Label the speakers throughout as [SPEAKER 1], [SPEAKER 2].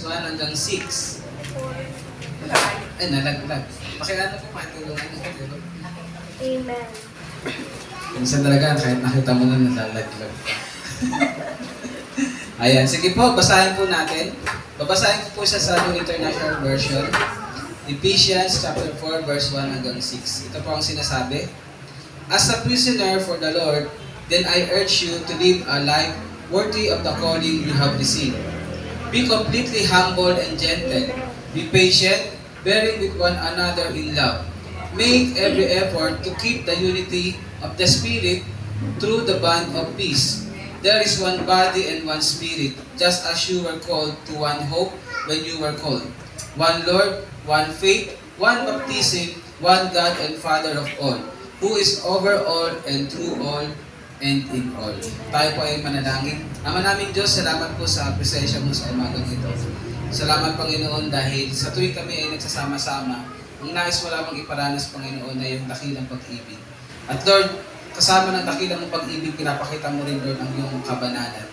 [SPEAKER 1] verse 1 hanggang 6. Ay, nalaglag. Pakiano po, pakitulungan nyo.
[SPEAKER 2] Amen.
[SPEAKER 1] Minsan talaga, kahit nakita mo na nalalaglag ka. Ayan, sige po, basahin po natin. Babasahin ko po siya sa New International Version. Ephesians chapter 4, verse 1 hanggang 6. Ito po ang sinasabi. As a prisoner for the Lord, then I urge you to live a life worthy of the calling you have received. Be completely humble and gentle. Be patient, bearing with one another in love. Make every effort to keep the unity of the Spirit through the bond of peace. There is one body and one Spirit, just as you were called to one hope when you were called. One Lord, one faith, one baptism, one God and Father of all, who is over all and through all and in all. Tayo po ay manalangin. Ama namin Diyos, salamat po sa presensya mo sa umagang ito. Salamat Panginoon dahil sa tuwing kami ay nagsasama-sama, ang nais mo lamang iparanas Panginoon na yung dakilang pag-ibig. At Lord, kasama ng dakilang pag-ibig, pinapakita mo rin Lord ang iyong kabanalan.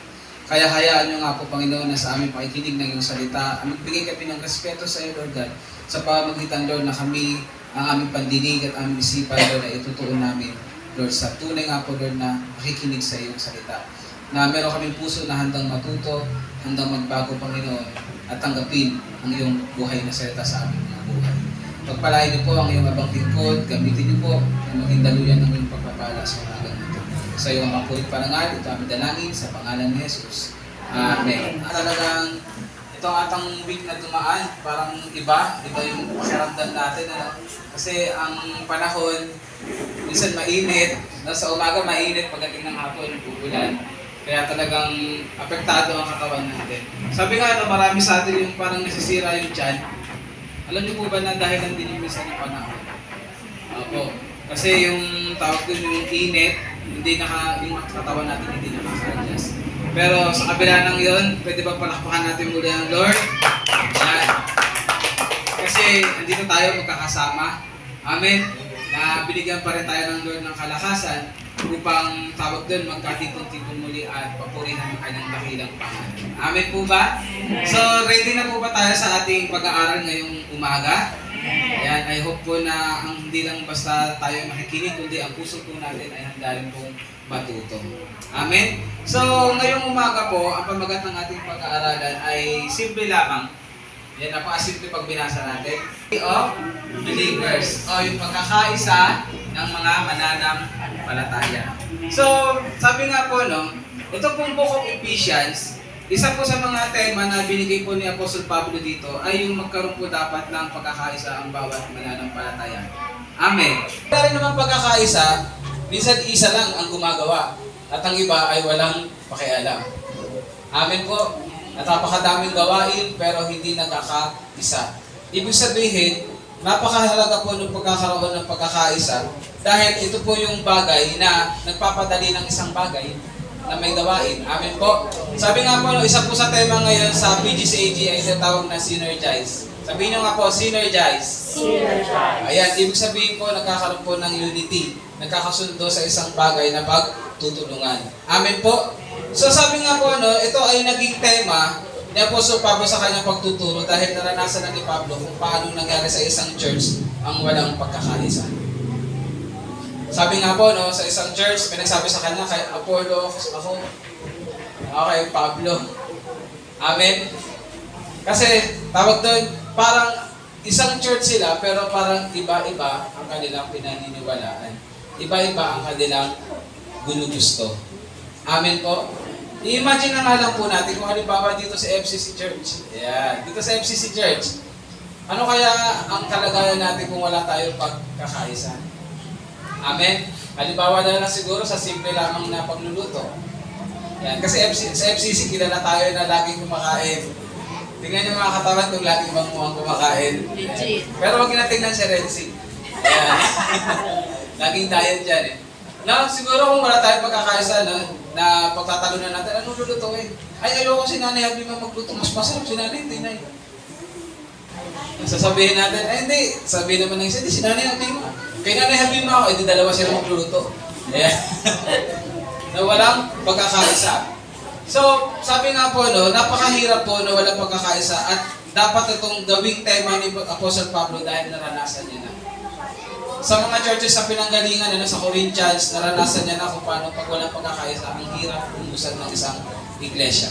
[SPEAKER 1] Kaya hayaan nyo nga po Panginoon na sa aming pakikinig ng iyong salita, magbigay kami ng respeto sa iyo Lord God, sa pamamagitan Lord na kami ang aming pandinig at aming isipan Lord na itutuon namin Lord sa tunay nga po Lord na makikinig sa iyong salita. Na meron kaming puso na handang matuto, handang magbago Panginoon at tanggapin ang iyong buhay na salita sa aming mga buhay. Pagpalain niyo po ang iyong abang lingkod, gamitin niyo po ang maging daluyan ng iyong pagpapala sa umagang ito. Sa iyong makulit parangal, ito aming dalangin sa pangalan ni Jesus. Amen. Talagang itong atang week na dumaan, parang iba yung pakiramdam natin. Kasi ang panahon, minsan mainit, sa umaga mainit, pagdating ng hapon, uulan. Kaya talagang apektado ang katawan natin. Sabi nga, marami sa atin yung parang nasisira yung tiyan. Alam niyo po ba na dahil lang din yung minsan ng panahon? Opo. Kasi yung tawag dun yung init, yung katawan natin hindi nakaka-adjust. Pero sa kabila ng yun, pwede ba palakpakan natin muli ang Lord? Yan. Kasi andito tayo magkakasama. Amen. Na binigyan pa rin tayo ng Lord ng kalakasan upang tawag doon magkatipon-tipon muli at papurihan ang kanyang dakilang pangalan. Amen po ba? So, ready na po ba tayo sa ating pag-aaral ngayong umaga? Ayan, I hope po na ang hindi lang basta tayo makikinig, kundi ang puso po natin ay handa rin pong matuto. Amen? So, ngayong umaga po, ang pamagat ng ating pag-aaralan ay simple lamang. Yan, napakasimple pag binasa natin. Of believers, o yung pagkakaisa ng mga mananampalataya. So, sabi nga po, no, ito pong Book of Ephesians, isa po sa mga tema na binigay po ni Apostle Pablo dito ay yung magkaroon po dapat ng pagkakaisa ang bawat mananampalataya. Amen. Kaya rin naman pagkakaisa, minsan isa lang ang gumagawa at ang iba ay walang pakialam. Amen po. At napakadaming gawain pero hindi nagkakaisa. Ibig sabihin, napakahalaga po ng pagkakaroon ng pagkakaisa dahil ito po yung bagay na nagpapadali ng isang bagay na may gawain. Amen po. Sabi nga po, isa po sa tema ngayon sa PGCAG ay tinatawag na synergize. Sabihin nyo nga po, synergize.
[SPEAKER 2] Synergize.
[SPEAKER 1] Ayan, ibig sabihin po, nagkakaroon po ng unity. Nagkakasundo sa isang bagay na pagtutulungan. Amen po. So sabi nga po, ito ay naging tema ni Apostol Pablo sa kanyang pagtuturo dahil naranasan na ni Pablo kung paano nangyari sa isang church ang walang pagkakaisa. Sabi nga po, sa isang church, may nagsabi sa kanya, kay Apollo, ako, kay Pablo. Amen? Kasi, tawag doon, parang isang church sila, pero parang iba-iba ang kanilang pinaniniwalaan. Iba-iba ang kanilang gusto. Amen po? I-imagine na nga lang po natin kung halimbawa dito sa FCC Church. Yeah, dito sa FCC Church. Ano kaya ang kalagayan natin kung wala tayong pagkakaisa? Amen? Halimbawa na lang siguro sa simple lamang na pagluluto. Yan. Kasi sa FCC, kilala tayo na laging kumakain. Tingnan niyo mga katawan kung laging bang mukhang kumakain. Pero huwag natingnan si Renzi. Yan. Laging diet dyan eh. Na, siguro kung wala tayong pagkakaisa na pagtatalunan natin, anong lulutuin? Ay, ayoko si nanay, habi mo magluto. Mas masarap si nanay, hindi na yun. Sasabihin natin, hindi. Sabihin naman ng isa, hindi si nanay, habi mo. Kaya nanay, habi mo ako, dalawa sila magluluto. Yeah. Na walang pagkakaisa. So, sabi nga po, no, napakahirap po na walang pagkakaisa at dapat itong gawing tema ni Apostle Pablo dahil naranasan niya na. Sa mga churches sa pinanggalingan, sa Corinthians, naranasan niya na kung paano pag walang pagkakaisa, ang hirap umusad ng isang iglesia.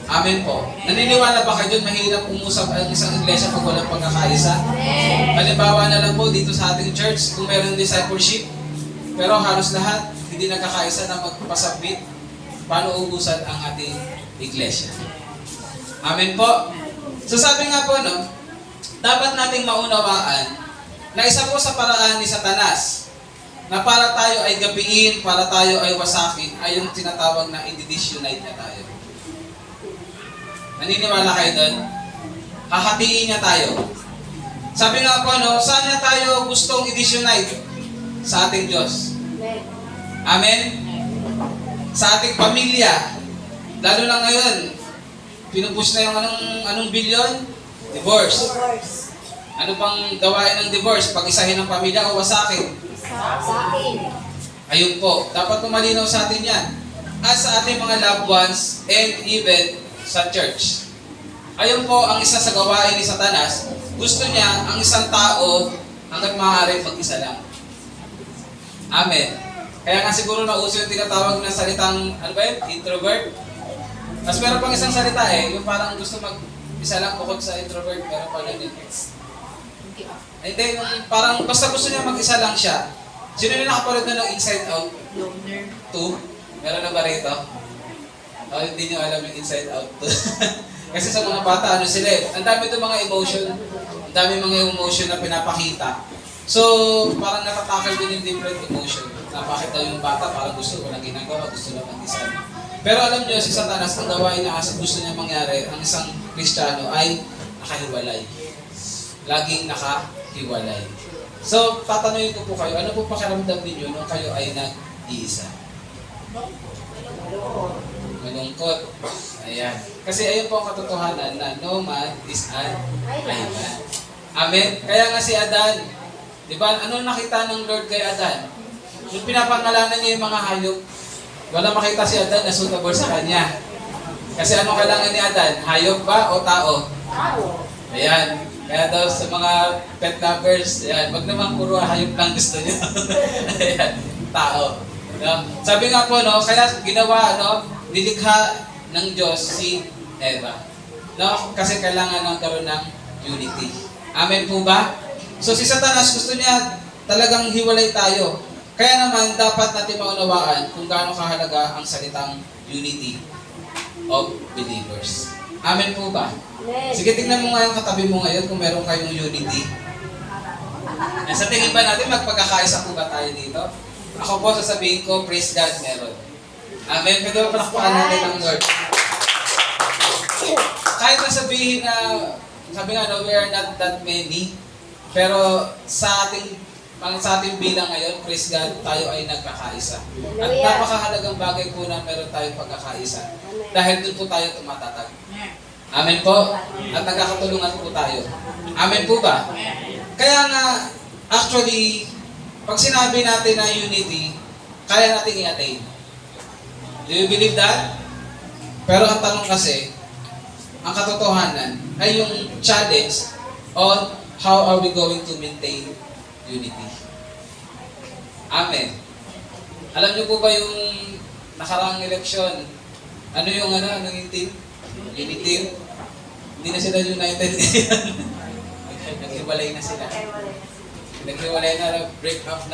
[SPEAKER 1] Amen po. Naniniwala ba kayo dun, mahirap umusap ang isang iglesia pag walang pagkakaisa? Halimbawa na lang po dito sa ating church, kung meron discipleship, pero halos lahat hindi nagkakaisa na magpasubmit, paano ubusan ang ating iglesia? Amen po. So sabi nga po, no, dapat nating maunawaan na isa po sa paraan ni Satanas na para tayo ay gabiin, para tayo ay wasakin, ay yung tinatawag na i-disunite na tayo. Naniniwala kayo doon? Hahatiin niya tayo. Sabi nga po, no, saan niya tayo gustong i-disunite? Sa ating Diyos. Amen? Sa ating pamilya. Lalo na ngayon, pinupush na yung anong bilyon? Divorce. Ano pang gawain ng divorce? Pag-isahin ng pamilya o wasakin? Ayun po. Dapat pumalinaw sa atin yan. At sa ating mga loved ones and even sa church. Ayun po ang isa sa gawain ni Satanas. Gusto niya ang isang tao hanggat maaari mag-isa lang. Amen. Kaya nga siguro nauso yung tinatawag na salitang, ano ba yun? Introvert. Mas meron pang isang salita yung parang gusto mag-isa lang bukod sa introvert, meron pa rin yun. Hindi, yung parang basta gusto niya mag-isa lang siya. Sino yung nakapanood na ng Inside Out?
[SPEAKER 3] Loner.
[SPEAKER 1] 2? Meron na ba rito? Hindi nyo alam yung Inside Out 2. Kasi sa mga bata, ano sila ang dami itong mga emotion. Ang dami mga emotion na pinapakita. So, parang natatakal din yung different emotion. Napakita yung bata, parang gusto walang ginagawa, gusto lang mag-isa. Pero alam nyo, si Satanas, ang gawain na kasi gusto niya mangyari, ang isang Kristiyano ay nakahiwalay. Laging nakahiwalay. So, tatanungin ko po kayo, ano po pakiramdam ninyo nung kayo ay nag-iisa? Malungkot. Ayan. Kasi ayun po ang katotohanan na no man is an island. Amen? Kaya nga si Adan, di ba, ano nakita ng Lord kay Adan? Yung pinapangalanan niya yung mga hayop, wala makita si Adan na suitable sa kanya. Kasi ano kailangan ni Adan? Hayop ba o tao?
[SPEAKER 3] Tao.
[SPEAKER 1] Ayan. Kaya daw sa mga pet lovers, ayan, wag naman puro hayop lang gusto niyo. Ayan, tao. No? Sabi nga po, no, kaya ginawa, no, nilikha ng Diyos si Eva. No? Kasi kailangan nagkaroon ng unity. Amen po ba? So si Satanas gusto niya talagang hiwalay tayo. Kaya naman dapat natin maunawaan kung gaano kahalaga ang salitang unity of believers. Amen po ba? Sige, tingnan mo nga yung katabi mo ngayon kung meron kayong unity. Sa tingin ba natin magpagkakaisa po ba tayo dito? Ako po sasabihin ko, praise God, meron. Amen. Pwede ba palakpakan natin ang Lord? Kahit na sabihin na, sabi nga, no, we are not that many, pero sa ating bilang ngayon, praise God, tayo ay nagkakaisa. At napakahalagang bagay po na meron tayong pagkakaisa. Dahil doon po tayo tumatatag. Amen po? At nagkakatulungan po tayo. Amen po ba? Kaya nga, actually, pag sinabi natin na unity, kaya natin i-attain. Do you believe that? Pero ang tanong kasi, ang katotohanan ay yung challenge on how are we going to maintain unity. Amen. Alam niyo po ba yung nakaraang eleksyon? Ano yung team? Unity team? Hindi na sila united. Naghiwalay na sila. Naghiwalay na, break up.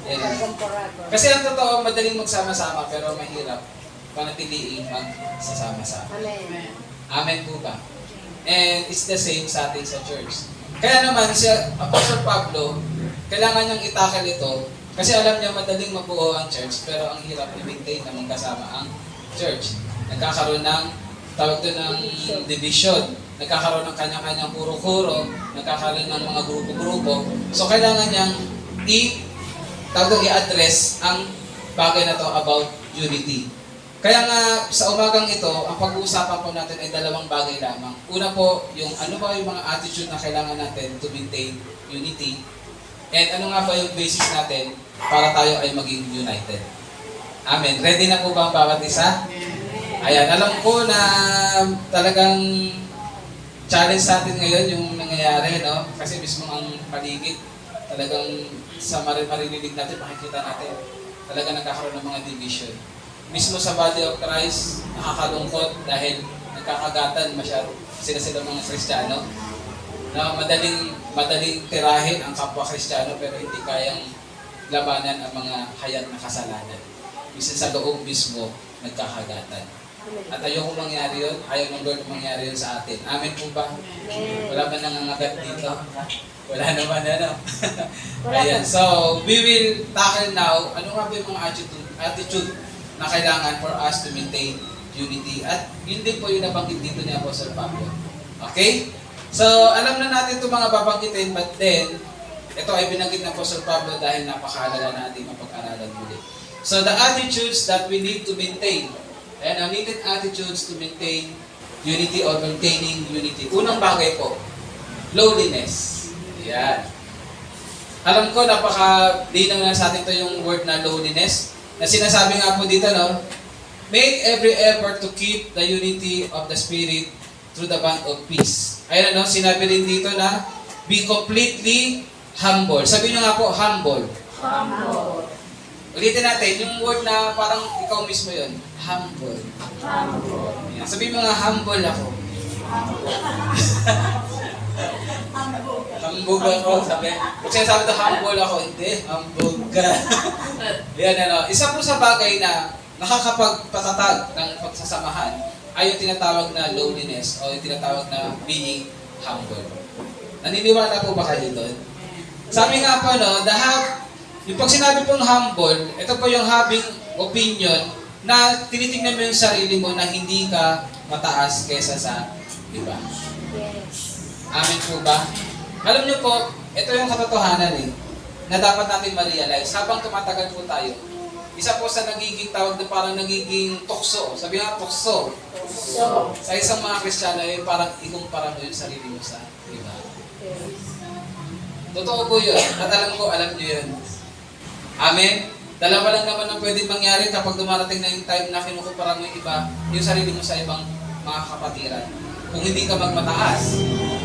[SPEAKER 1] Yan. Kasi ang totoo, madaling magsama-sama pero mahirap panatiliing magsasama-sama.
[SPEAKER 3] Amen.
[SPEAKER 1] Amen po ba? And it's the same sa atin sa church. Kaya naman, si Apostle Pablo, kailangan niyang itakal ito kasi alam niya madaling mabuo ang church pero ang hirap i-maintain na magkasama ang church. Nagkakaroon ng tawag doon ng division. Nagkakaroon ng kanya-kanyang kuro-kuro, nagkakaroon ng mga grupo-grupo. So kailangan niyang i-address ang bagay na to about unity. Kaya nga sa umagang ito, ang pag-uusapan po natin ay dalawang bagay lamang. Una po, yung ano ba yung mga attitude na kailangan natin to maintain unity. And ano nga ba yung basis natin para tayo ay maging united. Amen. Ready na po ba ang bawat isa? Ayan, alam ko na talagang challenge sa atin ngayon yung nangyayari, no? Kasi mismo ang paligid, talagang sa maririnig natin, makikita natin, talagang nagkakaroon ng mga division. Mismo sa body of Christ, nakakalungkot dahil nagkakagatan masyado sila mga Kristiyano na madaling tirahin ang kapwa Kristiyano pero hindi kayang labanan ang mga hayag na kasalanan. Minsan sa loob mismo, nagkakagatan. At ayoko mangyari yun, ayaw ng Lord mangyari yun sa atin. Amen po ba? Wala ba nangangagat dito? Wala naman, ano? Ayan, so we will tackle now, ano nga ba yung mga attitude na kailangan for us to maintain unity. At yun din po yung nabanggit dito ni Apostle Pablo. Okay? So, alam na natin itong mga babanggitin, but then, ito ay binanggit ng Apostle Pablo dahil napakahalaga natin mapag-aralan muli. So, the attitudes that we need to maintain, and our needed attitudes to maintain unity or maintaining unity. Unang bagay po, lowliness. Yan. Alam ko, napaka-linaw na sa atin ito yung word na lowliness, na sinasabi nga po dito, no? Make every effort to keep the unity of the Spirit through the bond of peace. Ayun, no? Sinabi rin dito na, be completely humble. Sabi nyo nga po, humble.
[SPEAKER 2] Humble.
[SPEAKER 1] Ulitin natin, yung word na parang ikaw mismo yun. Humble.
[SPEAKER 2] Humble.
[SPEAKER 1] Yan. Sabi mo nga, humble ako. Humble ako. Sabi, kung sinasabi ito, humble ako, hindi. Humble ka. Yan, ano. Isa po sa bagay na nakakapagpatatag ng pagsasamahan ay yung tinatawag na lowliness o yung tinatawag na being humble. Naniniwala po ba kayo doon? Sabi nga po, no, yung pag sinabi pong humble, ito po yung having opinion na tinitingnan mo yung sarili mo na hindi ka mataas kesa sa iba.
[SPEAKER 2] Yes.
[SPEAKER 1] Amen po ba? Alam niyo po, ito yung katotohanan na dapat natin ma-realize habang tumatagal po tayo. Isa po sa nagiging tawag na parang nagiging tukso. Sabi nga, tukso.
[SPEAKER 2] So,
[SPEAKER 1] Sa isang mga Kristiyano, parang ikumpara mo yung sarili mo sa iba.
[SPEAKER 2] yes.
[SPEAKER 1] Totoo po yun. At alam niyo yun. Amen? Dalawa lang naman ang pwedeng mangyari kapag dumarating na yung time na kinukumpara mo yung iba, yung sarili mo sa ibang mga kapatiran. Kung hindi ka magmataas,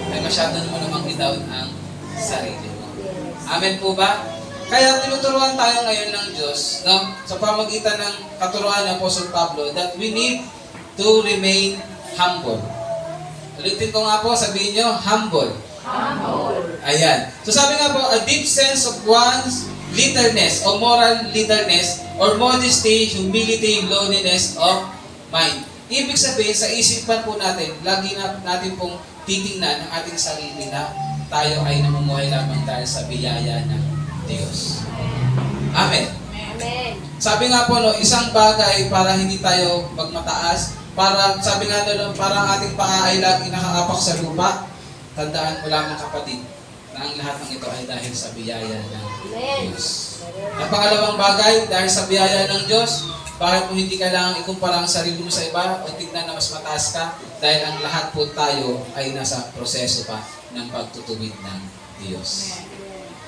[SPEAKER 1] ay masyado mo namang i-down ang sarili mo.
[SPEAKER 2] Yes.
[SPEAKER 1] Amen po ba? Kaya tinuturuan tayo ngayon ng Diyos, no? Sa pamagitan ng katuruan ng Apostle Pablo, that we need to remain humble. Ulitin ko nga po, sabihin nyo, humble.
[SPEAKER 2] Humble.
[SPEAKER 1] Ayan. So sabi nga po, a deep sense of one's littleness o moral littleness or modesty, humility, lowliness of mind. Ibig sabihin, sa isipan po natin, lagi natin pong titingnan ang ating sarili na tayo ay namumuhay lamang dahil sa biyaya ng Diyos. Amen.
[SPEAKER 2] Amen.
[SPEAKER 1] Sabi nga po, no, isang bagay para hindi tayo magmataas, para, sabi nga no, parang ating paa ay lagi nakaapak sa lupa, tandaan mo lamang kapatid, na ang lahat ng ito ay dahil sa biyaya ng
[SPEAKER 2] Amen.
[SPEAKER 1] Diyos. Ang pangalawang bagay, dahil sa biyaya ng Diyos, bakit mo hindi kailangang ikumpara ang sarili mo sa iba o tignan na mas mataas ka? Dahil ang lahat po tayo ay nasa proseso pa ng pagtutuwid ng Diyos.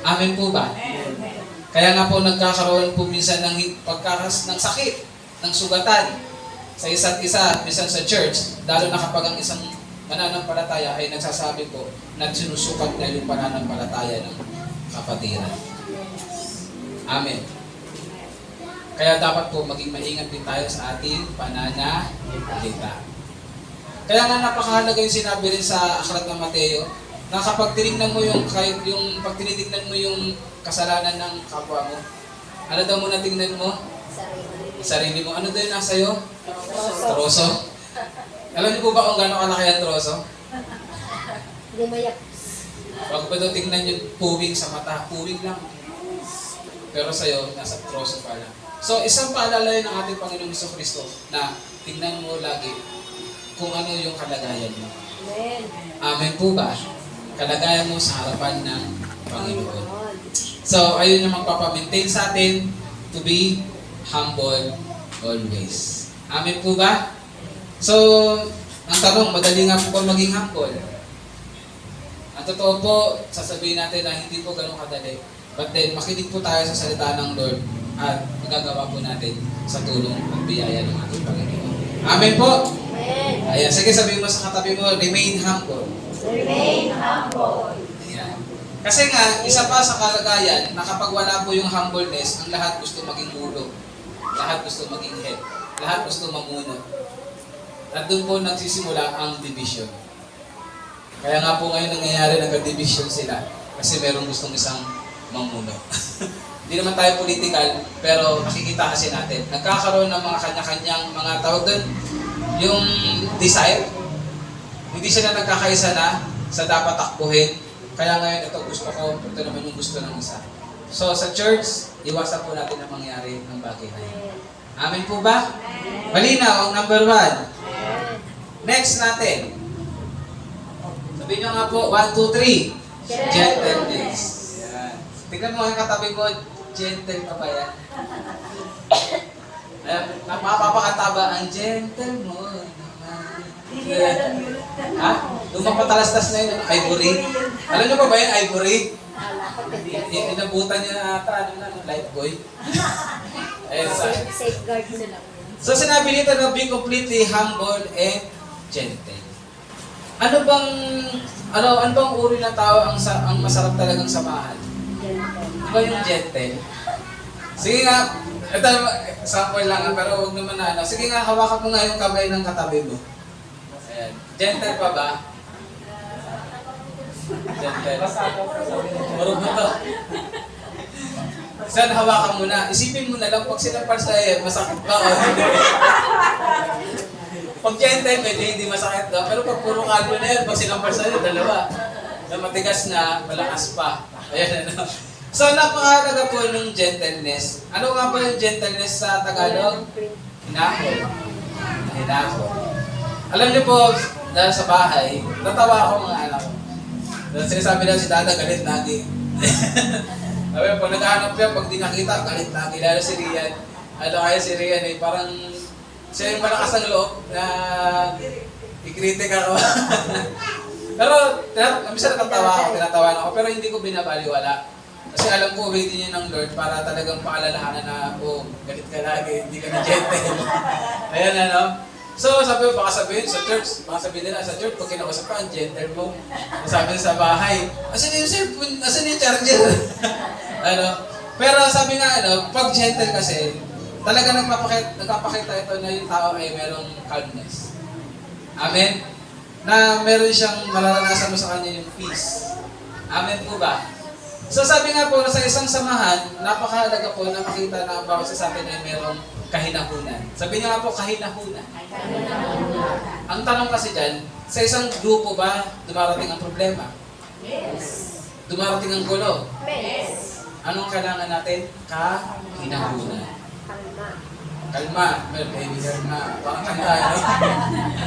[SPEAKER 1] Amen po ba? Kaya nga po nagkakaroon po minsan ng ng sakit, ng sugatan sa isa't isa, minsan sa church, lalo na kapag ang isang mananampalataya ay nagsasabi po na sinusukat na yung pananampalataya ng kapatiran. Amen. Kaya dapat po maging maingat din tayo sa ating pananalita. Kaya nga napakahalaga yung sinabi rin sa aklat ng Mateo na kapag tinignan mo pag tinitignan mo yung kasalanan ng kapwa mo, ano daw muna tingnan mo? Sarili mo. Ano daw yung nasa iyo? Troso. Alam niyo po ba kung gano'ng kalaki ang troso?
[SPEAKER 2] Lumayak.
[SPEAKER 1] Wag ba daw tingnan yung puwing sa mata? Puwing lang. Pero sa'yo, nasa troso pala. So, isang paalala yun ng ating Panginoong Jesucristo na tingnan mo lagi kung ano yung kalagayan mo.
[SPEAKER 2] Amen.
[SPEAKER 1] Amen po ba? Kalagayan mo sa harapan ng Panginoon. So, ayun yung magpapamaintain sa atin to be humble always. Amen po ba? So, ang tanong, madali nga po ba maging humble? Ang totoo po, sasabihin natin na hindi po ganun kadali. But then, makinig po tayo sa salita ng Lord at magagawa po natin sa tulong at biyaya ng ating Panginoon. Amen po.
[SPEAKER 2] Amen.
[SPEAKER 1] Ayan, sige sabihin mo sa katabi mo, remain humble.
[SPEAKER 2] Remain humble.
[SPEAKER 1] Ayan. Kasi nga, isa pa sa kalagayan na kapag wala po yung humbleness, ang lahat gusto maging ulo. Lahat gusto maging head. Lahat gusto mamuno. At doon po nagsisimula ang division. Kaya nga po ngayon nangyayari, nagka-division sila. Kasi merong gustong isang mamuno. Hindi naman tayo political, pero makikita kasi natin. Nagkakaroon ng mga kanya-kanyang mga tawag doon, yung desire. Hindi sila nagkakaisa na sa dapat takbuhin. Kaya ngayon ito gusto ko, ito naman yung gusto ng isa. So sa church, iwasan po natin ang mangyari ng bagay na yun. Amen po ba? Malinaw ang number 1. Next natin. Sabihin nyo nga po, 1, 2, 3. Gentleness. Yan. Tingnan mo ang katabi mo, gentle pa ba yan? Ayan, mapapakanta ba ang gentle mo naman? Ha? Lumapatalastas na yun, ivory. Alam nyo pa ba yan, ivory? Inabutan niya na ata, light boy. Ayun,
[SPEAKER 2] Safeguard nila.
[SPEAKER 1] so sinabi dito na be completely humble and gentle. Ano bang uri ng tao ang masarap talagang samahan? Ano ba yung gentle? Sige nga, ito sample lang pero huwag naman na ano. Sige nga, hawakan mo nga yung kamay ng katabi mo. Ayan. Gentle pa ba? Gentle. Marunong to. Saan hawakan mo na? Isipin mo na lang, pag sinampal sa iyo, masakit ba? Pag gentle, medyo hindi masakit ka. Pero pag puro kalmo na yan, pag sinampal sa iyo, dalawa. Na matigas na, malakas pa. Ayan ano. So, napakahalaga po ng gentleness. Ano nga po yung gentleness sa Tagalog? Hinahon. Hinahon. Alam niyo po, dahil sa bahay, natawa ako mga anak ko. Dahil sinasabi na si Dada, galit lagi. Sabi, pag naghahanap yan, pag di nakita, galit lagi. Lalo si Rian. Ano kaya si Rian eh, parang siya yung malakas ang loob na i-critic ako. Pero, minsan natatawa ako, tinatawanan ako, pero hindi ko binabaliwala. Kasi alam ko, waiting niya ng Lord para talagang paalalahanan na, oh, galit ka lagi, hindi ka na gentle. Ayan ano. So, sabi ko, baka sabihin sa church, baka sabihin nila sa church, pag kinausap ka, ang gentle mo. Sabi sa bahay, asan yung cellphone, asan yung charger? Ano? Pero sabi nga, ano, pag gentle kasi, talaga nagpapakita ito na yung tao ay merong calmness. Amen? Na meron siyang mararanasan mo sa kanya yung peace. Amen po ba? So sabi nga po, sa isang samahan, napakahalaga po na makita na ang bawat isa sa atin ay merong kahinahunan. Sabi niyo nga po, kahinahunan. Ang tanong kasi dyan, sa isang grupo ba dumarating ang problema?
[SPEAKER 2] Yes.
[SPEAKER 1] Dumarating ang gulo?
[SPEAKER 2] Yes.
[SPEAKER 1] Anong kailangan natin? Kahinahunan.
[SPEAKER 2] Kalma.
[SPEAKER 1] Kalma. Well, baby, kalma. Parang kanta, ano?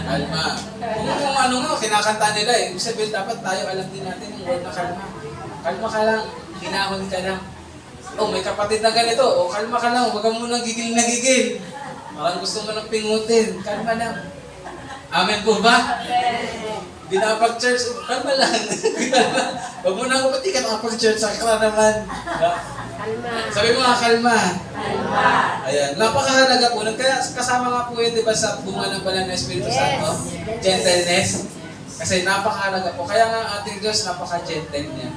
[SPEAKER 1] Kalma. Kung ano nga, kinakanta nila eh. Ibig sabihin, dapat tayo alam din natin yung word na kalma. Kalma ka lang, hinahon ka lang. Oh, may kapatid na ganito. Oh, kalma ka lang, huwag ka munang gigil na gigil. Parang gusto mo lang pingutin. Kalma lang. Amen po ba? Di nakapag-church, kalma lang. Huwag mo na ako, ba't di ka nakapag-church? Saka ka naman.
[SPEAKER 2] Kalma.
[SPEAKER 1] Sabi mo nga, kalma.
[SPEAKER 2] Kalma.
[SPEAKER 1] Ayan, napakahalaga po. Kaya kasama nga po yun, di ba, sa bunga ng banal na Espiritu Santo? Gentleness. Kasi napakahalaga po. Kaya nga ating Diyos, napaka-gentle niya.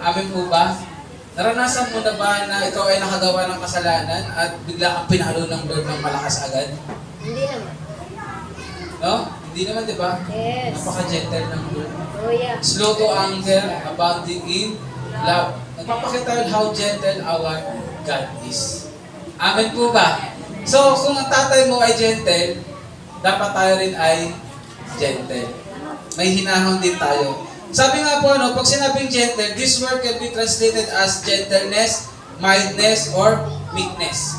[SPEAKER 1] Amen po ba? Naranasan mo na ba na ikaw ay nakagawa ng kasalanan at bigla kang pinalo ng Lord ng malakas agad?
[SPEAKER 2] Hindi naman.
[SPEAKER 1] No? Hindi naman, di ba?
[SPEAKER 2] Yes.
[SPEAKER 1] Napaka-gentle ng Lord.
[SPEAKER 2] Oh yeah.
[SPEAKER 1] Slow to anger, abounding in love. Nagpapakita yun how gentle our God is. Amen po ba? So, kung ang tatay mo ay gentle, dapat tayo rin ay gentle. May hinahon din tayo. Sabi nga po, pag sinabing gentle, this word can be translated as gentleness, mildness, or meekness.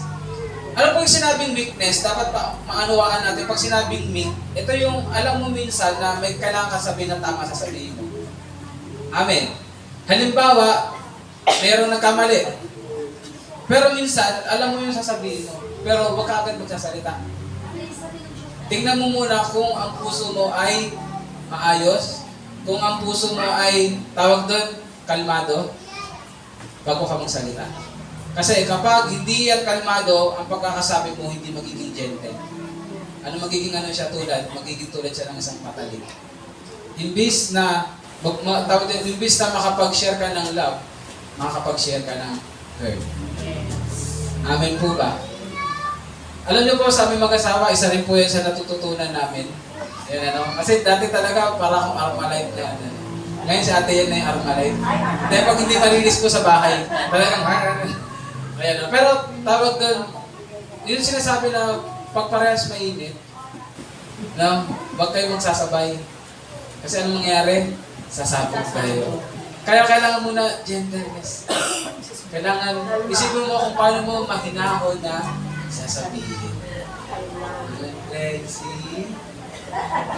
[SPEAKER 1] Ano po yung sinabing meekness? Dapat maanawaan natin. Pag sinabing meek, ito yung alam mo minsan na may kailangan ka sabihin na tama sasabihin mo. Amen. Halimbawa, mayroong nagkamali. Pero minsan, alam mo yung sasabihin mo. Pero wag ka agad magsasalita. Tingnan mo muna kung ang puso mo ay maayos. Kung ang puso mo ay, tawag doon, kalmado, bago ka magsalita. Kasi kapag hindi yan kalmado, ang pagkakasabi mo hindi magiging gentle. ano magiging ano siya tulad? Magiging tulad siya ng isang patalim. Imbis na imbis na makapag-share ka ng love, makakapag-share ka ng hurt. Amen po ba? Alam niyo po, sa aming mag-asawa, isa rin po yan sa natututunan namin. Yan, ano? Kasi dati talaga para akong Armalite na ano. Ngayon si ate yan na yung Armalite. Dahil pag hindi malinis po sa bahay, talagang ayan, no? Pero tawag doon, yun sinasabi na pag parehas mainit, no? Huwag kayo magsasabay. Kasi anong mangyari? Sasabog kayo. Kaya kailangan muna gentleness. Kailangan, isipin mo kung paano mo mahinahon na sasabihin. Let's see.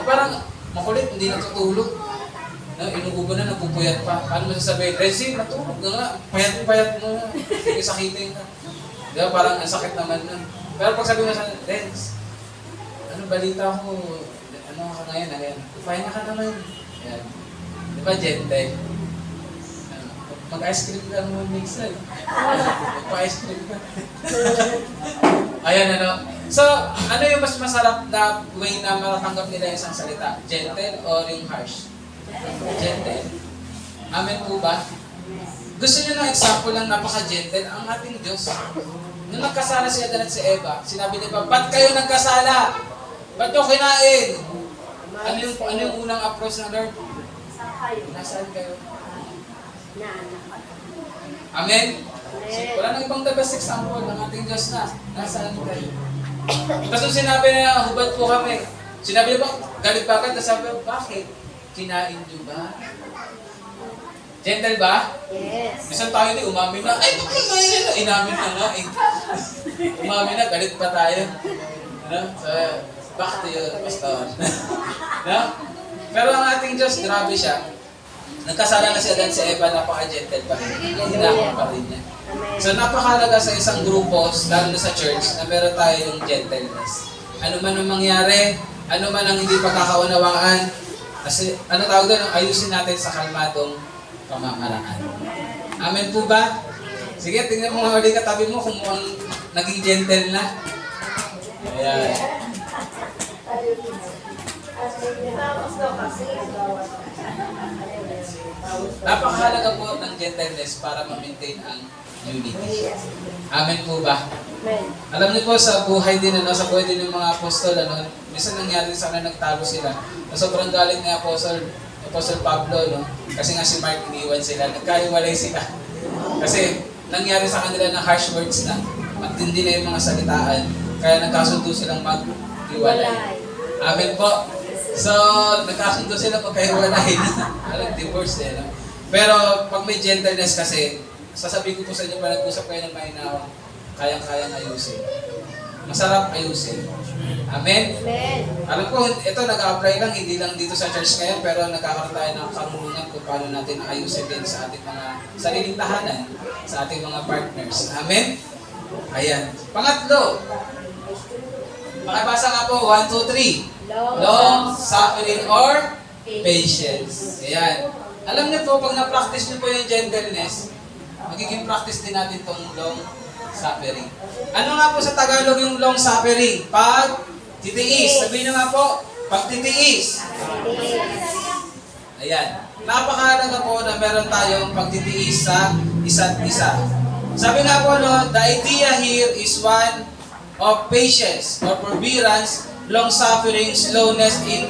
[SPEAKER 1] Parang makulit, hindi natutulog. No, inuubo na, nagpupuyat pa. Paano mo sasabihin? Renzi, natulog na nga. Payat-payat mo na. Sige, sakitin ka. Di ba? Parang ang sakit naman na. Pero pag sabi mo sa Renz, ano balita ko? Ano ka ngayon? Ayan. Pahinga ka naman. Ayan. Di ba, gentle? Mag-ice cream ka mo minsan. Mag-ice cream ka. Ayan, ano. So, ano yung mas masarap na way na matatanggap nila yung isang salita? Gentle o yung harsh? Gentle. Amen po ba? Gusto niyo ng example lang napaka-gentle? Ang ating Diyos. Nung nagkasala si Adan at si Eva, sinabi niya ba, ba't kayo nagkasala? Ba't nyo kinain? Ano yung unang approach ng Lord? Nasaan kayo? Amen? Wala nang ibang the best example ng ating Diyos na. Nasaan kayo? Tapos nung sinabi na hubad po kami, sinabi niya ba, galit ba agad? Sabi niya, bakit? Kinain niyo ba? Gentle ba?
[SPEAKER 2] Yes.
[SPEAKER 1] Minsan tayo din, umamin na, ay, bakit ngayon? Inamin na nga eh. Umamin na, galit pa tayo. Ano? So, back to you, Pastor. No? Pero ang ating Diyos, grabe siya. Nagkasala na si Adan si Eva, napaka-gentle pa rin. Hinahon pa rin niya. So napakalaga sa isang grupo, lalo na sa church, na meron tayo yung gentleness. Ano man ang mangyari, ano man ang hindi pagkakaunawaan, kasi ano tawag doon, ayusin natin sa kalmadong pamamaraan. Amen po ba? Sige, tingnan mo nga ulit katabi mo kung mukhang naging gentle na. Ayan. Napakahalaga po ng gentleness para ma-maintain ang unity. Amen po ba?
[SPEAKER 2] Amen.
[SPEAKER 1] Alam niyo po sa buhay din, sa buhay din ng mga apostol, minsan nangyari sa kanila nagtalo sila. Sobrang galit ni Apostol Pablo, kasi nga si Mark iniwan sila, nagkahiwalay sila. Kasi nangyari sa kanila ng harsh words na, matindi na yung mga salitaan, kaya nagkasundo silang maghiwalay. Amen po. So, nagkasundo sila pagkahiwalay na. Alam, divorce eh. No? Pero pag may gentleness kasi, sasabihin ko po sa inyo, pag nag-usap kayo ng mahinawa, kayang-kayang ayusin. Masarap ayusin. Amen?
[SPEAKER 2] Amen.
[SPEAKER 1] Alam ko, ito nag-apply lang, hindi lang dito sa church ngayon, pero nagkakaroon tayo ng karunungan kung paano natin ayusin din sa ating mga sariling tahanan, sa ating mga partners. Amen? Ayan. Pangatlo, makibasa nga po, 1, 2, 3. Long suffering or patience. Ayan. Alam niyo po, pag na-practice niyo po yung gentleness, magiging practice din natin itong long suffering. Ano nga po sa Tagalog yung long suffering? Pag-titiis. Sabihin niyo nga po, pag-titiis. Ayan. Napakahalaga po na meron tayong pagtitiis sa isa't isa. Sabi nga po, the idea here is one of patience or forbearance, long-suffering, slowness in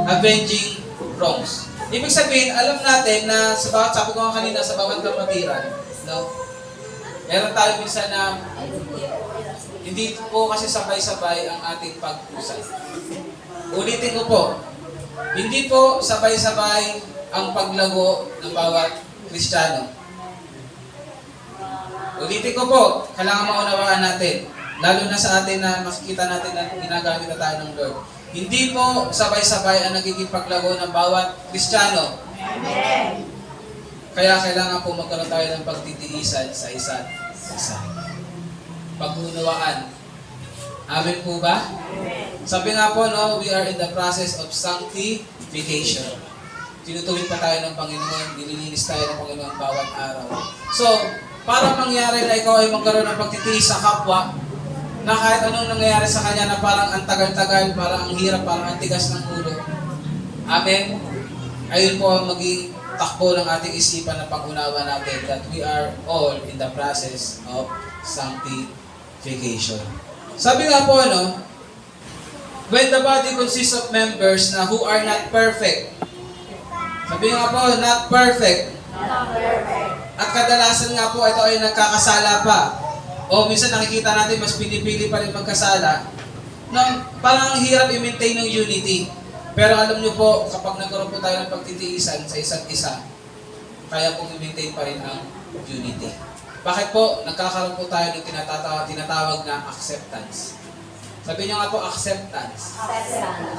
[SPEAKER 1] avenging wrongs. Ibig sabihin, alam natin na sa bawat, sabi ko nga kanina, sa bawat kapatiran, no? Meron tayo minsan na hindi po kasi sabay-sabay ang ating pag-usap. Ulitin ko po, hindi po sabay-sabay ang paglago ng bawat Kristiyano. Ulitin ko po, kailangan maunawaan natin. Lalo na sa atin na makikita natin na ginagamit na tayo ng Lord. Hindi po sabay-sabay ang nagiging paglago ng bawat Kristiyano.
[SPEAKER 2] Amen.
[SPEAKER 1] Kaya kailangan po magkaroon tayo ng pagtitiisan sa isa't isa. Pag-unawaan. Amen po ba?
[SPEAKER 2] Amen.
[SPEAKER 1] Sabi nga po, we are in the process of sanctification. Tinutuwid pa tayo ng Panginoon, nililinis tayo ng Panginoon bawat araw. So, para mangyari na ikaw ay magkaroon ng pagtitiis sa kapwa, na kahit anong nangyayari sa kanya na parang ang tagal-tagal, parang ang hirap, parang ang tigas ng ulo. Amen? Ayun po ang maging takbo ng ating isipan na pag-unawa natin that we are all in the process of sanctification. Sabi nga po, when the body consists of members na who are not perfect. Sabi nga po, not perfect. At kadalasan nga po, ito ay nagkakasala pa. O minsan nakikita natin, mas pinipili pa rin magkasala. Parang ang hirap i-maintain ng unity. Pero alam nyo po, kapag nagkaroon po tayo ng pagtitiisan sa isa't isa, kaya pong i-maintain pa rin ang unity. Bakit po? Nagkakaroon po tayo ng tinatawag na acceptance. Sabi nyo nga po, acceptance.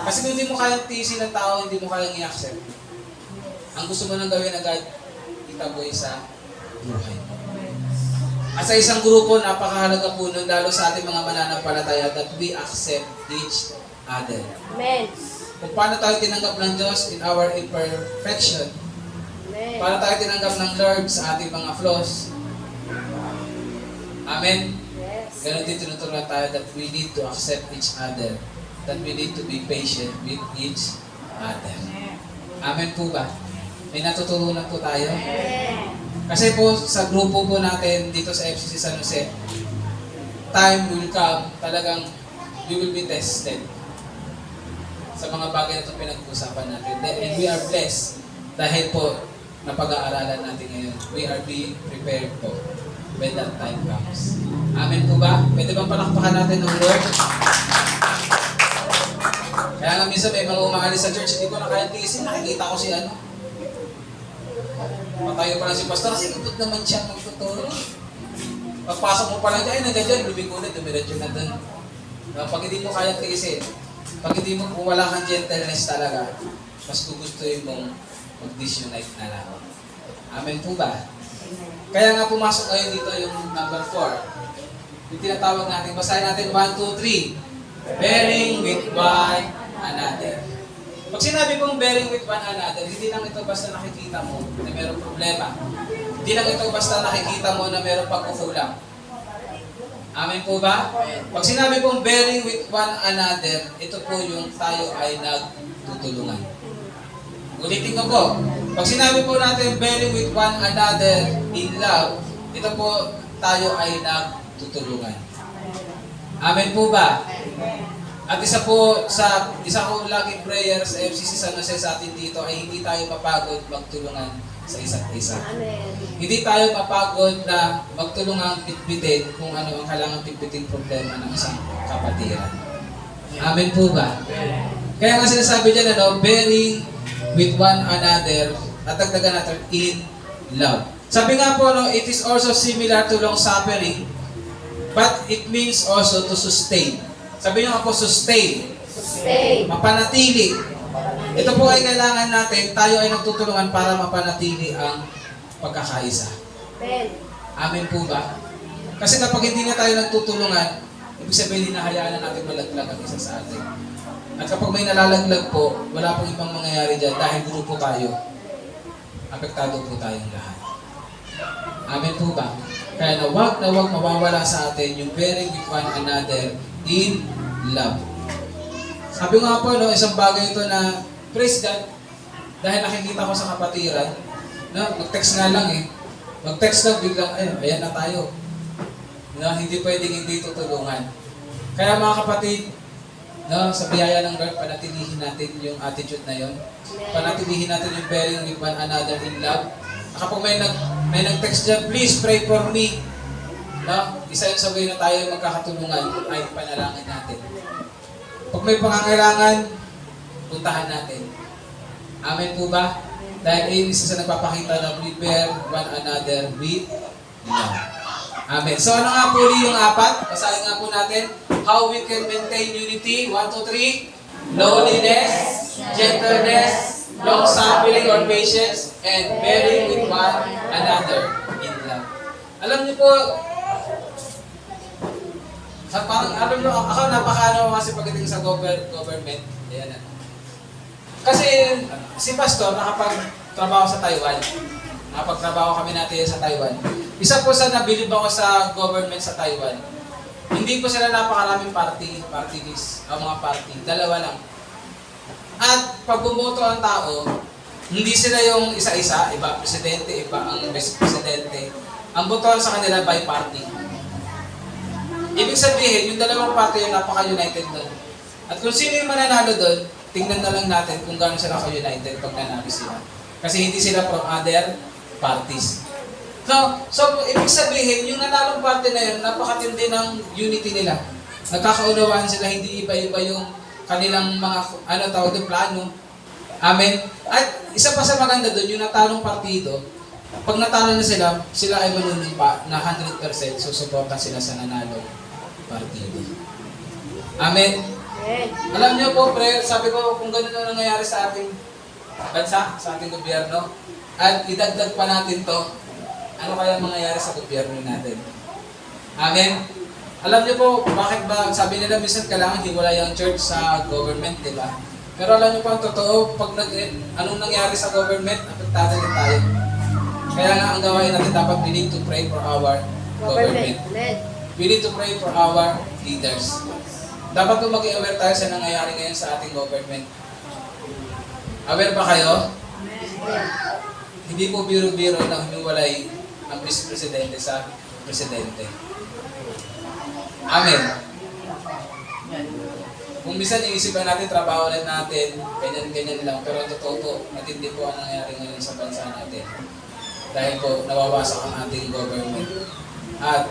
[SPEAKER 1] Kasi kung hindi mo kayang tiisin ng tao, hindi mo kayang i-accept. Ang gusto mo nang gawin agad, itaboy sa buhay. At sa isang grupo, napakahalaga po nun, lalo sa ating mga mananampalataya, that we accept each other.
[SPEAKER 2] Amen.
[SPEAKER 1] Kung paano tayo tinanggap ng Diyos in our imperfection,
[SPEAKER 2] Amen.
[SPEAKER 1] paano tayo tinanggap ng Lord sa ating mga flaws. Amen?
[SPEAKER 2] Yes.
[SPEAKER 1] Ganon din tinuturuan tayo that we need to accept each other, that we need to be patient with each other. Amen po ba? May natuturunan po tayo?
[SPEAKER 2] Amen.
[SPEAKER 1] Kasi po sa grupo po natin dito sa FCC San Jose, time will come, talagang we will be tested sa mga bagay na ito pinag-uusapan natin. And we are blessed dahil po napag-aaralan natin ngayon. We are being prepared po when that time comes. Amen po ba? Pwede bang palakpakan natin ng Lord? Kaya nga minsan may mga umaalis sa church, hindi ko na kaya tiisin, nakikita ko si Patayo pa lang si pastor, kasi ikot naman siya magtuturo. Pagpasok mo pa lang dyan, ay nandiyan dyan, lumiko na, dumiretso na dun. Pag hindi mo kaya tiisin, pag hindi mo, kung wala kang gentleness talaga, mas gugustuhin mong mag-disunite na lang. Amen po ba? Kaya nga pumasok ngayon dito yung number 4. Yung tinatawag natin, basahin natin 1, 2, 3. Bearing with one another. Pag sinabi kong bearing with one another, hindi lang ito basta nakikita mo na mayroong problema. Hindi lang ito basta nakikita mo na mayroong pagkukulang. Amen po ba? Pag sinabi kong bearing with one another, ito po yung tayo ay nagtutulungan. Ulitin ko po. Pag sinabi po natin bearing with one another in love, ito po tayo ay nagtutulungan. Amen po ba? At isa ko laging prayer sa FCC San Jose sa atin dito ay hindi tayo mapagod magtulungan sa isa't isa.
[SPEAKER 2] Amen.
[SPEAKER 1] Hindi tayo mapagod na magtulungan bitbitin kung ano ang kailangan bitbitin problema ng isang kapatiran. Amen po ba? Kaya nga sinasabi dyan, bearing with one another, at dagdagan natin in love. Sabi nga po, it is also similar to long suffering, but it means also to sustain. Sabi niyo nga po, sustain.
[SPEAKER 2] Sustain.
[SPEAKER 1] Mapanatili. Ito po ay kailangan natin, tayo ay nagtutulungan para mapanatili ang pagkakaisa.
[SPEAKER 2] Amen.
[SPEAKER 1] Amen po ba? Kasi kapag hindi na tayo nagtutulungan, ibig sabihin hinahayaan na natin malaglag ang isa sa atin. At kapag may nalalaglag po, wala pong ibang mangyayari dyan dahil grupo tayo. Apektado po tayong lahat. Amen po ba? Kaya na wag mawawala sa atin yung bearing with one another in love. Sabi nga po, isang bagay ito na, praise God, dahil nakikita ko sa kapatiran, mag-text nga lang mag-text lang, biglang, ayan na tayo. Hindi pwedeng hindi tutulungan. Kaya mga kapatid, sa biyaya ng Lord, panatilihin natin yung attitude na yon. Panatilihin natin yung bearing with one another in love. Kapag may nag-text dyan, please pray for me. Isa yung sabay na tayo magkakatulungan ay panalangin natin. Pag may pangangailangan, puntahan natin. Amen po ba? Dahil ayun isa sa nagpapakita na we bear one another with love. Amen. So ano nga po yung 4? Basahin nga po natin. How we can maintain unity. 1, 2, 3. Lowliness, gentleness, long-suffering or patience, and bearing with one another in love. Alam niyo po, alam niyo, ako napakaano kasi pagdating sa government. Ayan. Kasi si Pastor nakapagtrabaho sa Taiwan. Nakapagtrabaho kami natin sa Taiwan. Isa po sa nabilib ako sa government sa Taiwan. Hindi po sila napakaraming party list, o mga party. Dalawa lang. At pag bumoto ang tao, hindi sila yung isa-isa, iba presidente, iba ang vice presidente. Ang botohan sa kanila by party. Ibig sabihin, yung dalawang party yung napaka-united doon. At kung sino yung mananalo doon, tingnan na lang natin kung gaano sila ka-united pag nanalo sila. Kasi hindi sila from other parties. So, ibig sabihin, yung nanalong party na yun, napakatindi ng unity nila. Nagkakaunawaan sila, hindi iba-iba yung kanilang mga, plano. Amen. At isa pa sa maganda doon, yung natalong partido, pag natalo na sila ay manunumpa na 100% susuporta sila sa nanalong partido. Amen.
[SPEAKER 2] Amen.
[SPEAKER 1] Alam niyo po, sabi ko, kung gano'n na nangyayari sa ating bansa, sa ating gobyerno, at idagdag pa natin to, ano kaya mangyayari sa gobyerno natin? Amen? Alam niyo po, bakit ba, sabi nila minsan kailangan hiwalay ang church sa government, di ba? Pero alam niyo po ang totoo, pag anong nangyari sa government, apektado din tayo. Kaya nga ang gawain natin dapat, we need to pray for our government.
[SPEAKER 2] Amen.
[SPEAKER 1] We need to pray for our leaders. Dapat po maging aware tayo sa nangyayari ngayon sa ating government. Aware ba kayo?
[SPEAKER 2] Amen.
[SPEAKER 1] Hindi po biro-biro na hiniwalay ang vice presidente sa presidente. Amen. Kung minsan iisipan natin, trabaho lang natin, ganyan-ganyan lang, pero ang totoo po, matindi po ang nangyayari ngayon sa bansa natin. Dahil po, nawawasak ang ating government. At,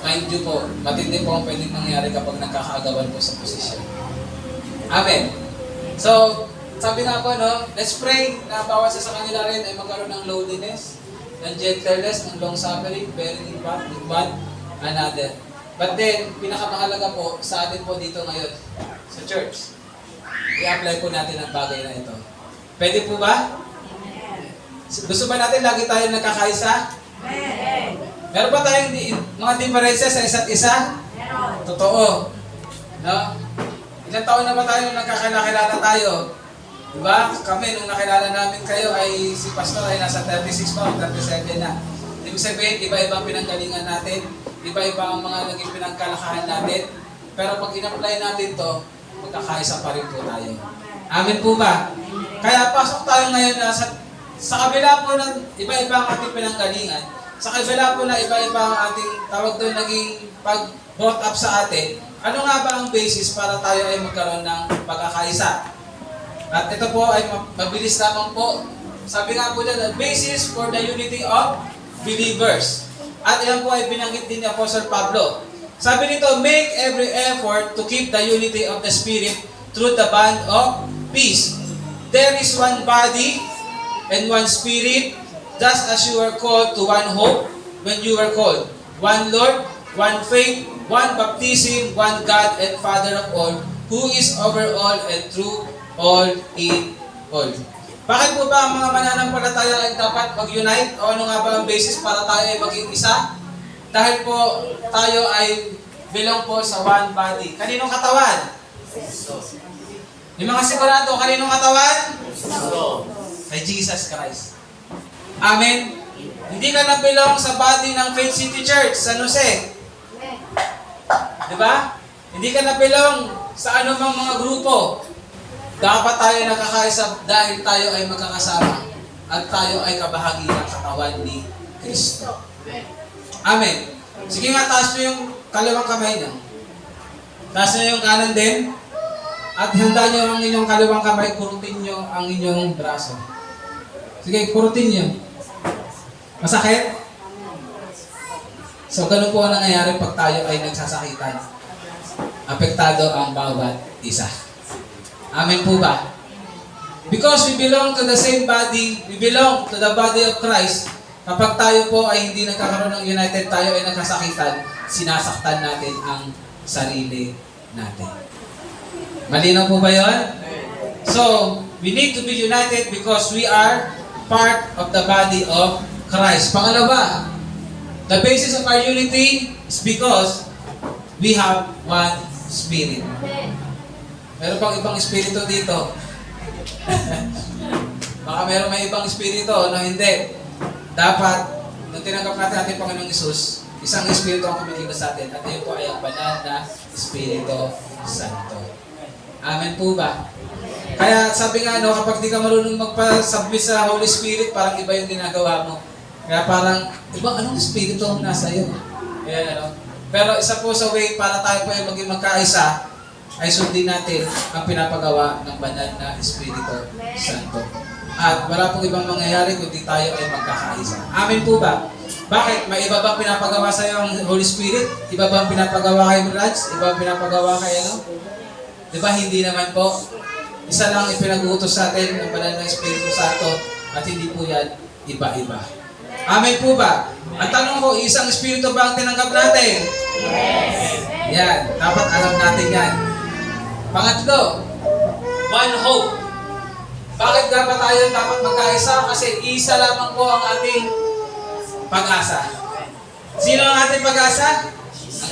[SPEAKER 1] mind you po, matindi po ang pwedeng mangyari kapag nagkakaagawan po sa posisyon. Amen. So, sabi nga po, let's pray na bawat sa kanila rin ay magkaroon ng lowliness, ng gentleness, ng long-suffering, bearing with one another. But then, pinakamahalaga po sa atin po dito ngayon, sa church, i-apply po natin ang bagay na ito. Pwede po ba? Gusto ba natin lagi tayo nagkakaisa? Meron ba tayong mga differences sa isa't isa? Totoo. No? Ilang taon na ba tayo nagkakilala tayo? Diba? Kami, nung nakilala namin kayo ay si Pastor ay nasa 36 pa, 37 na. Ibig sabihin, iba-iba ang pinanggalingan natin, iba-iba ang mga naging pinangkalakahan natin. Pero pag in-apply natin to, magkakaisa pa rin po tayo. Amen po ba? Kaya pasok tayo ngayon na sa kabila po ng iba-iba ang ating pinanggalingan, sa kabila po na iba-iba ang ating tawag doon naging pag-brought up sa atin, ano nga ba ang basis para tayo ay magkaroon ng pagkakaisa? At ito po ay mabilis lamang po. Sabi nga po dyan, the basis for the unity of believers. At yan po ay binanggit din ni Apostle Pablo. Sabi nito, make every effort to keep the unity of the Spirit through the bond of peace. There is one body and one Spirit, just as you were called to one hope when you were called. One Lord, one faith, one baptism, one God and Father of all, who is over all and through all in all. Bakit po ba ang mga mananampalataya ay dapat mag-unite? O ano nga ba ang basis para tayo ay maging isa? Dahil po tayo ay belong po sa one body. Kaninong katawan? Yung mga sigurado, kaninong katawan? Kay Jesus Christ. Amen? Hindi ka na belong sa body ng Faith City Church, San Jose. Diba? Hindi ka na belong sa anumang mga grupo. Dapat tayo nakakaisa dahil tayo ay magkakasama at tayo ay kabahagi ng katawan ni Kristo. Amen. Sige nga, taas nyo yung kaliwang kamay niyo. Taas nyo yung kanan din. At handa nyo ang inyong kaliwang kamay, kurutin nyo ang inyong braso. Sige, kurutin nyo. Masakit? So, ganun po ang nangyayari pag tayo ay nagsasakitan. Apektado ang bawat isa. Amen po ba? Because we belong to the same body, we belong to the body of Christ, kapag tayo po ay hindi nagkakaroon ng united, tayo ay nagkasakitan, sinasaktan natin ang sarili natin. Malinaw po ba yun? So, we need to be united because we are part of the body of Christ. Pangalawa, the basis of our unity is because we have one Spirit. Meron pang ibang espiritu dito. Baka meron may ibang espiritu, no? Hindi. Dapat, nung tinanggap natin ating Panginoong Isus, Isang Espiritu ang kumikilos sa atin at yun po ay ang banal na Espiritu Santo. Amen po ba? Kaya sabi nga, no, kapag di ka marunong magpa-submit sa Holy Spirit, parang iba yung ginagawa mo. Kaya parang, ibang anong Espiritu ang nasa iyo? Kaya ano? Pero isa po sa way para tayo po ay maging magkaisa, ay sundin natin ang pinapagawa ng banal na Espiritu Santo. At wala pong ibang mangyayari kundi tayo ay magkakaisa. Amen po ba? Bakit? May iba bang pinapagawa sa iyo ang Holy Spirit? Iba bang pinapagawa kay Raj? Iba bang pinapagawa kay ano? Diba? Hindi naman po. Isa lang ipinag-uutos sa atin ng banal na Espiritu Santo at hindi po yan iba-iba. Amen po ba? Ang tanong ko, isang Espiritu ba ang tinanggap natin?
[SPEAKER 2] Yes.
[SPEAKER 1] Yan. Dapat alam natin yan. Pangatlo, one hope. Bakit nga ba tayo dapat magkaisa? Kasi isa lamang po ang ating pag-asa. Sino ang ating pag-asa?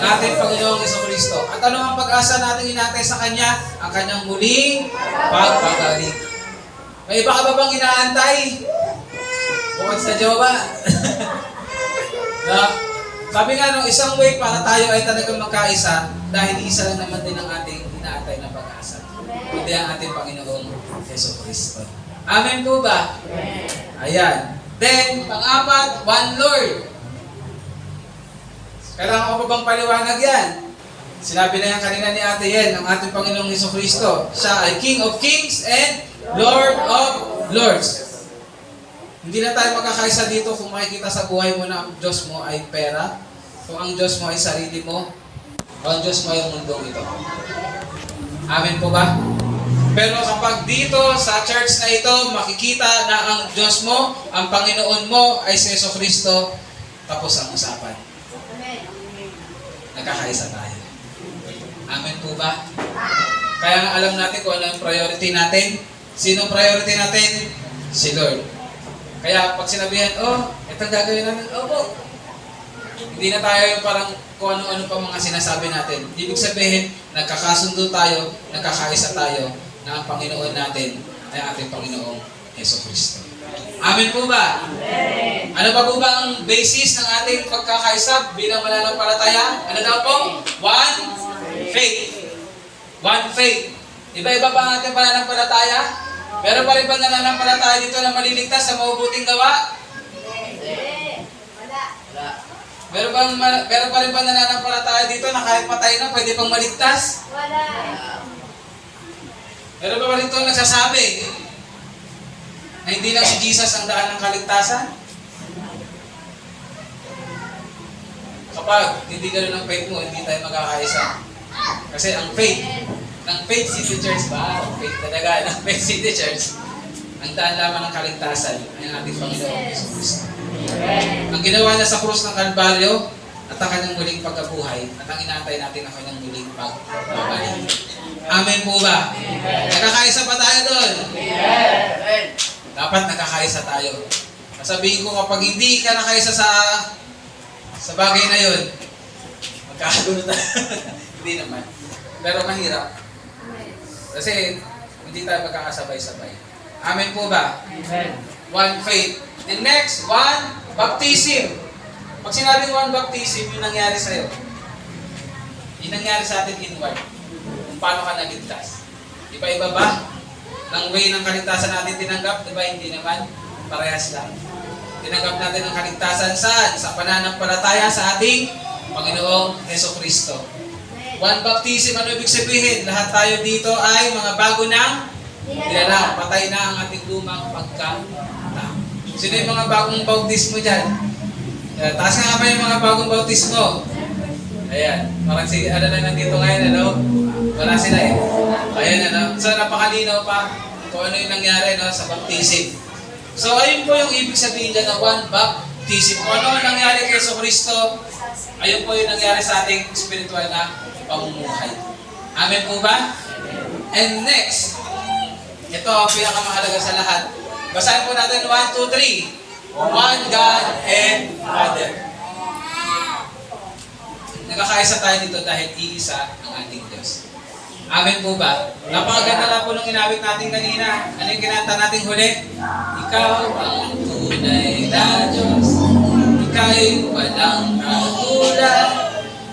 [SPEAKER 1] Ang ating Panginoong Jesucristo. At ano ang pag-asa natin inatay sa Kanya? Ang Kanyang muling pagbabalik. May iba ka ba bang inaantay? Bukod sa jowa. No? Sabi nga nung isang way para tayo ay talagang magkaisa dahil isa lang naman din ang ating inaantay na pag-asa. Kundi ang ating Panginoong Jesucristo. Amen po ba? Ayan. Then, pang-apat, one Lord. Kailangan ko pa bang paliwanag yan? Sinabi na yan kanina ni Ate Yen, ang ating Panginoong Jesucristo. Siya ay King of Kings and Lord of Lords. Hindi na tayo magkakaisa dito kung makikita sa buhay mo na ang Diyos mo ay pera, kung ang Diyos mo ay sarili mo, o ang Diyos mo ay ang mundong ito. Amen po ba? Pero kapag dito sa church na ito, makikita na ang Diyos mo, ang Panginoon mo ay si Jesucristo, tapos ang usapan.
[SPEAKER 2] Amen.
[SPEAKER 1] Nagkakaisa tayo. Amen po ba? Kaya nga alam natin kung ano yung priority natin. Sino ang priority natin? Si Lord. Kaya pag sinabihan, oh, itong gagawin natin, opo. Hindi na tayo yung parang kung ano-ano pa mga sinasabi natin. Ibig sabihin, nagkakasundo tayo, nagkakaisa tayo, na ang Panginoon natin ay ating Panginoong Jesucristo. Amen po ba?
[SPEAKER 2] Amen.
[SPEAKER 1] Ano pa po ba ang basis ng ating pagkakaisa bilang mananampalataya? Ano daw po? One faith. One faith. Iba-iba ba ang ating pananampalataya? Pero pa rin ba nananampalataya dito na maliligtas sa mabubuting gawa?
[SPEAKER 2] Hindi. Wala.
[SPEAKER 1] Pero pa rin ba nananampalataya dito na kahit patay na, pwede pang maligtas?
[SPEAKER 2] Wala.
[SPEAKER 1] Pero pa rin ito nagsasabi na hindi lang si Jesus ang daan ng kaligtasan? Kapag hindi gano'n ang faith mo, hindi tayo magkakaisa. Kasi ang faith ng Faith City Church ba? Ang faith talaga ng Faith City Church, ang daan lamang ng kaligtasan ay ang ating Panginoong Jesucristo. Ang ginawa niya sa krus ng Kalbaryo at ang kanyang muling pagkabuhay at ang inaantay natin ang kanyang muling pagbabalik. Amen po ba? Nakakaisa pa tayo doon? Dapat nakakaisa tayo. Sabihin ko kapag hindi ka nakaisa sa bagay na yun, magkakagulo tayo. Hindi naman. Pero mahirap. Kasi hindi tayo magkakasabay-sabay. Amen po ba?
[SPEAKER 3] Amen.
[SPEAKER 1] One faith. And next, one baptism. Pag sinabing one baptism, yung nangyari sa'yo. Yung nangyari sa atin inward. Kung paano ka naligtas. Iba-iba ba? Ang way ng kaligtasan natin tinanggap, diba? Hindi naman. Parehas lang. Tinanggap natin ang kaligtasan saan? Sa pananampalataya sa ating Panginoong Jesucristo. One baptism, ano ibig sabihin? Lahat tayo dito ay mga bago ng dinala. Patay na ang ating lumang pagkatao. Sino yung mga bagong bautismo dyan? Taas nga ba yung mga bagong bautismo? Ayan. Parang si, ano na nandito ngayon, ano? Wala sila eh. Ayan, ano? So, napakalinaw pa kung ano yung nangyari, no, sa baptism. So, ayun po yung ibig sabihin dyan na one baptism. Kung ano ang nangyari kay Jesucristo, ayun po yung nangyari sa ating spiritual na pamumuhay. Amen po ba? And next, ito ang pinakamahalaga sa lahat. Basahin po natin 1, 2, 3. One God and Father. Nagkakaisa tayo dito dahil iisa ang ating Diyos. Amen po ba? Napakaganda lang po nung inawit natin kanina. Ano yung kinanta natin huli? Ikaw ang tunay na Diyos. Ika'y walang katulad. lang.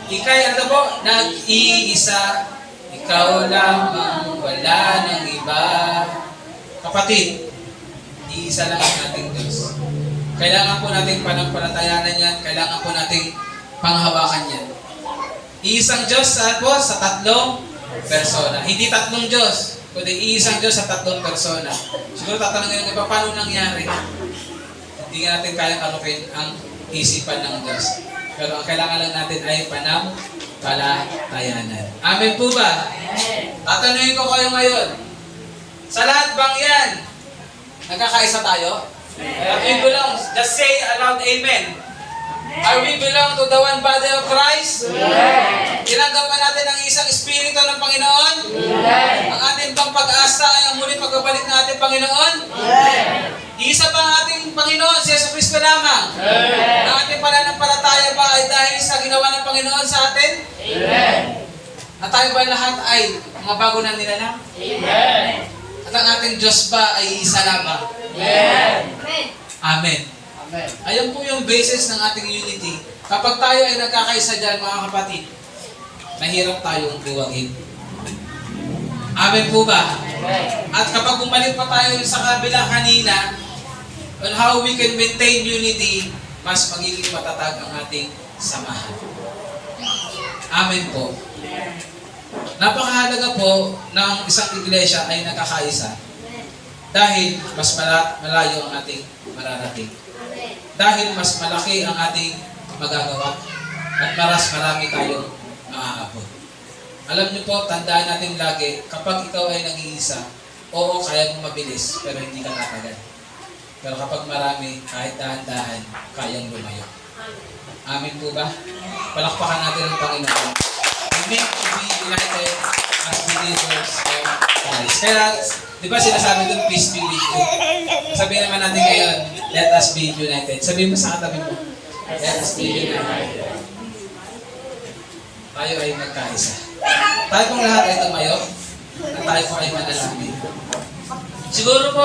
[SPEAKER 1] Ika'y ano po? Nag-iisa. Ikaw lamang, wala nang iba. Kapatid, iisa lang ang ating Diyos. Kailangan po nating panampalatayanan yan. Kailangan po nating panghawakan yan. Iisang Diyos saan po? Sa tatlong persona. Hindi tatlong Diyos, kundi iisang Diyos sa tatlong persona. Siguro tatanungin ng iba, paano nangyari? Hindi natin kayang kalukin ang isipan ng Diyos. Pero ang kailangan lang natin ay panampalatayanan. Amen po ba? Tatanungin ko kayo ngayon, sa lahat bang yan, nagkakaisa tayo? Are we belong? Just say aloud, Amen. Are we belong to the one body of Christ? Tinanggap ba natin ang isang Espiritu ng Panginoon? Ang ating bang pag-asa ay ang muli pagbabalik ng ating Panginoon? Isa pa ang ating Panginoon, si Yesu Cristo lamang. Ang ating pananampalataya ba ay dahil sa ginawa ng Panginoon sa atin? At tayo ba lahat ay mga bago na nilalang? At ang ating Diyos ba ay isa lamang? Amen. Ayan po yung basis ng ating unity. Kapag tayo ay nagkakaisa dyan, mga kapatid, mahirap tayong buwagin. Amen po ba? At kapag bumalik pa tayo sa kabila kanina, on how we can maintain unity, mas magiging matatag ang ating samahan. Amen po. Napakahalaga po ng isang iglesia ay nagkakaisa dahil mas malayo ang ating mararating. Dahil mas malaki ang ating magagawa at mas marami tayong maaabot. Alam niyo po, tandaan natin lagi, kapag ikaw ay nag-iisa, oo, kaya mong mabilis, pero hindi ka tatagal. Pero kapag marami, kahit dahan-dahan, kayang lumayo. Amen po ba? Palakpakan natin ang Panginoon. We need to be united as believers of Christ. Kaya, di ba sinasabi doon, peace be with you. Sabihin naman natin ngayon, let us be united. Sabihin mo sa katabi mo, let us be united. Tayo ay magkaisa. Tayo pong lahat ay tumayo at tayo po ay manalangin. Siguro po